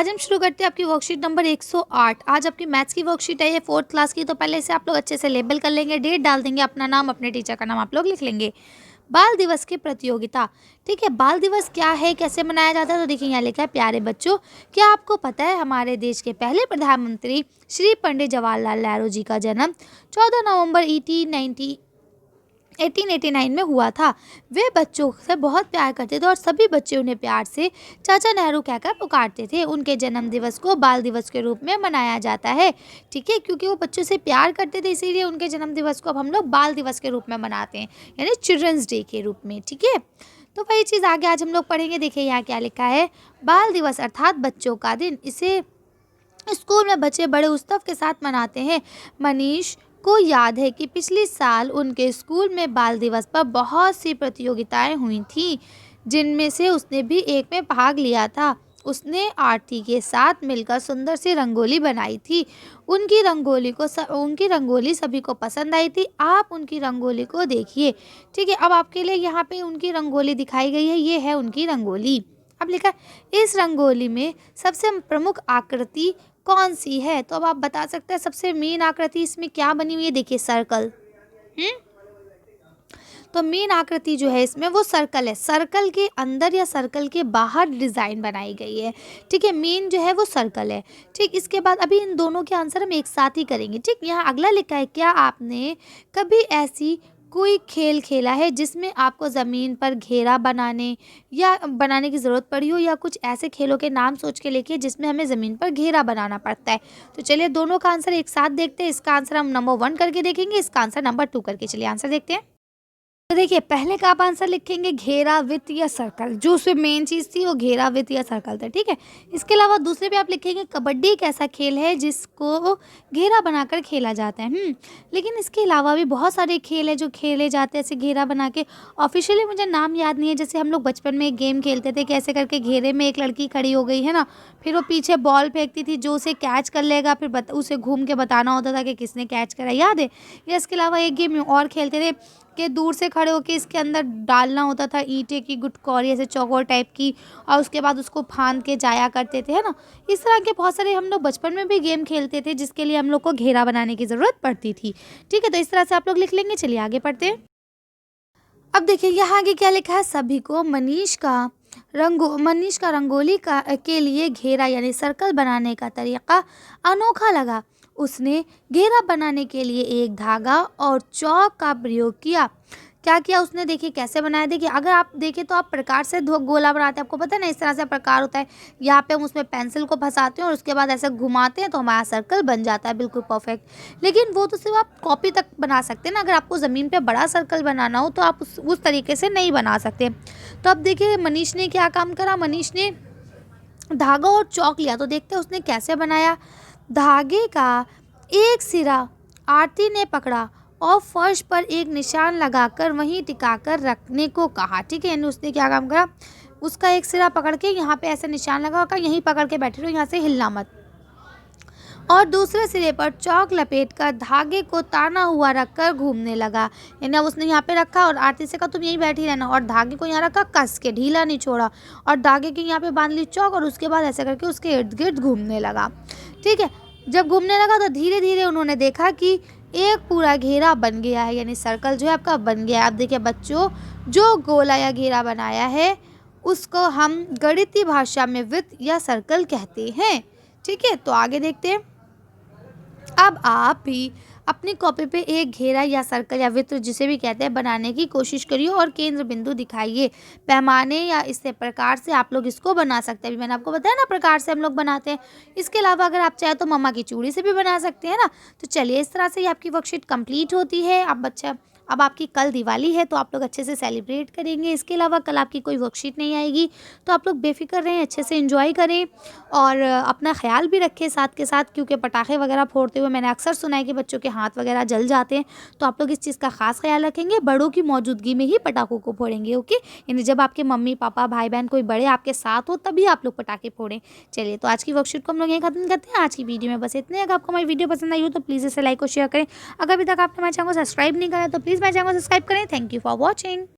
आज हम शुरू करते हैं आपकी वर्कशीट नंबर 108। आज आपकी मैथ्स की वर्कशीट है, ये 4th क्लास की। तो पहले इसे आप लोग अच्छे से लेबल कर लेंगे, डेट डाल देंगे, अपना नाम, अपने टीचर का नाम आप लोग लिख लेंगे। बाल दिवस की प्रतियोगिता, ठीक है। बाल दिवस क्या है, कैसे मनाया जाता है, तो देखिए यहाँ लिखा है, प्यारे बच्चों, क्या आपको पता है हमारे देश के पहले प्रधानमंत्री श्री पंडित जवाहरलाल नेहरू जी का जन्म 14 नवंबर 1889 में हुआ था। वे बच्चों से बहुत प्यार करते थे और सभी बच्चे उन्हें प्यार से चाचा नेहरू कहकर पुकारते थे। उनके जन्म दिवस को बाल दिवस के रूप में मनाया जाता है, ठीक है। क्योंकि वो बच्चों से प्यार करते थे, इसीलिए उनके जन्म दिवस को अब हम लोग बाल दिवस के रूप में मनाते हैं, यानी चिल्ड्रंस डे के रूप में, ठीक है। तो वही चीज़ आगे आज हम लोग पढ़ेंगे। देखिए यहाँ क्या लिखा है, बाल दिवस अर्थात बच्चों का दिन। इसे स्कूल में बच्चे बड़े उत्सव के साथ मनाते हैं। मनीष को याद है कि पिछले साल उनके स्कूल में बाल दिवस पर बहुत सी प्रतियोगिताएं हुई थीं, जिनमें से उसने भी एक में भाग लिया था। उसने आरती के साथ मिलकर सुंदर सी रंगोली बनाई थी। उनकी रंगोली सभी को पसंद आई थी। आप उनकी रंगोली को देखिए, ठीक है। अब आपके लिए यहाँ पे उनकी रंगोली दिखाई गई है, ये है उनकी रंगोली। अब लिखा है, इस रंगोली में सबसे प्रमुख आकृति कौन सी है, तो अब आप बता सकते हैं सबसे मेन आकृति इसमें क्या बनी हुई है। देखिए सर्कल, तो मेन आकृति जो है इसमें वो सर्कल है। सर्कल के अंदर या सर्कल के बाहर डिज़ाइन बनाई गई है, ठीक है। मेन जो है वो सर्कल है, ठीक। इसके बाद अभी इन दोनों के आंसर हम एक साथ ही करेंगे, ठीक। यहाँ अगला लिखा है, क्या आपने कभी ऐसी कोई खेल खेला है जिसमें आपको ज़मीन पर घेरा बनाने की ज़रूरत पड़ी हो, या कुछ ऐसे खेलों के नाम सोच के लिखिए जिसमें हमें ज़मीन पर घेरा बनाना पड़ता है। तो चलिए दोनों का आंसर एक साथ देखते हैं। इसका आंसर हम नंबर 1 करके देखेंगे, इसका आंसर नंबर 2 करके। चलिए आंसर देखते हैं। तो देखिए पहले का आप आंसर लिखेंगे घेरा, वृत्त या सर्कल। जो उसमें मेन चीज़ थी वो घेरा, वृत्त या सर्कल था, ठीक है। इसके अलावा दूसरे पे आप लिखेंगे कबड्डी एक ऐसा खेल है जिसको घेरा बनाकर खेला जाता है। लेकिन इसके अलावा भी बहुत सारे खेल है जो खेले जाते हैं ऐसे घेरा बना के। ऑफिशियली मुझे नाम याद नहीं है। जैसे हम लोग बचपन में एक गेम खेलते थे कि ऐसे करके घेरे में एक लड़की खड़ी हो गई है ना, फिर वो पीछे बॉल फेंकती थी, जो उसे कैच कर लेगा फिर उसे घूम के बताना होता था कि किसने कैच करा, याद है। या इसके अलावा एक गेम और खेलते थे कि दूर से खड़े होकर इसके अंदर डालना होता था ईंटे की गुटकौरी, ऐसे चौकोर टाइप की, और उसके बाद उसको फांद के जाया करते थे, है ना। इस तरह के बहुत सारे हम लोग बचपन में भी गेम खेलते थे जिसके लिए हम लोग को घेरा बनाने की ज़रूरत पड़ती थी, ठीक है। तो इस तरह से आप लोग लिख लेंगे। चलिए आगे पढ़ते हैं। अब देखिए यहाँ आगे क्या लिखा है, सभी को मनीष का रंगोली के लिए घेरा यानी सर्कल बनाने का तरीका अनोखा लगा। उसने घेरा बनाने के लिए एक धागा और चौक का प्रयोग किया। क्या किया उसने, देखिए कैसे बनाया। देखिए अगर आप देखें तो आप प्रकार से गोला बनाते हैं, आपको पता है ना, इस तरह से प्रकार होता है। यहाँ पे हम उसमें पेंसिल को फंसाते हैं और उसके बाद ऐसे घुमाते हैं तो हमारा सर्कल बन जाता है बिल्कुल परफेक्ट। लेकिन वो तो सिर्फ आप कॉपी तक बना सकते हैं ना। अगर आपको ज़मीन पे बड़ा सर्कल बनाना हो तो आप उस तरीके से नहीं बना सकते। तो अब देखिए मनीष ने क्या काम करा, मनीष ने धागा और चौक लिया। तो देखते हैं उसने कैसे बनाया। धागे का एक सिरा आरती ने पकड़ा और फर्श पर एक निशान लगाकर वहीं टिकाकर रखने को कहा, ठीक है। यानी उसने क्या काम करा, उसका एक सिरा पकड़ के यहाँ पे ऐसे निशान लगा होगा, यहीं पकड़ के बैठे रहो, यहाँ से हिलना मत। और दूसरे सिरे पर चौक लपेटकर धागे को ताना हुआ रखकर घूमने लगा। यानी अब उसने यहाँ पे रखा और आरती से कहा तुम यहीं बैठी रहना, और धागे को यहाँ रखा कस के, ढीला नहीं छोड़ा, और धागे के यहाँ पे बांध ली चौक, और उसके बाद ऐसे करके उसके इर्द गिर्द घूमने लगा, ठीक है। जब घूमने लगा तो धीरे धीरे उन्होंने देखा कि एक पूरा घेरा बन गया है, यानी सर्कल जो है आपका बन गया है। आप देखिए बच्चों, जो गोला या घेरा बनाया है उसको हम गणितीय भाषा में वृत्त या सर्कल कहते हैं, ठीक है। तो आगे देखते हैं। अब आप भी अपनी कॉपी पे एक घेरा या सर्कल या वृत्त जिसे भी कहते हैं बनाने की कोशिश करिए और केंद्र बिंदु दिखाइए। पैमाने या इससे प्रकार से आप लोग इसको बना सकते हैं। अभी मैंने आपको बताया ना प्रकार से हम लोग बनाते हैं। इसके अलावा अगर आप चाहे तो मम्मा की चूड़ी से भी बना सकते हैं ना। तो चलिए इस तरह से ये आपकी वर्कशीट कंप्लीट होती है। अब आपकी कल दिवाली है तो आप लोग अच्छे से सेलिब्रेट करेंगे। इसके अलावा कल आपकी कोई वर्कशीट नहीं आएगी, तो आप लोग बेफिक्र रहें, अच्छे से एंजॉय करें और अपना ख्याल भी रखें साथ के साथ, क्योंकि पटाखे वगैरह फोड़ते हुए मैंने अक्सर सुना है कि बच्चों के हाथ वगैरह जल जाते हैं। तो आप लोग इस चीज़ का खास ख्याल रखेंगे, बड़ों की मौजूदगी में ही पटाखों को फोड़ेंगे, ओके। यानी जब आपके मम्मी पापा भाई बहन कोई बड़े आपके साथ हो तभी आप लोग पटाखे फोड़ें। चलिए तो आज की वर्कशीट को हम लोग यहीं खत्म करते हैं। आज की वीडियो में बस इतने। अगर आपको हमारी वीडियो पसंद आई हो तो प्लीज़ इसे लाइक और शेयर करें। अगर अभी तक आपने हमारे चैनल को सब्सक्राइब नहीं करा तो प्लीज़ मेरे चैनल को सब्सक्राइब करें। Thank you for watching.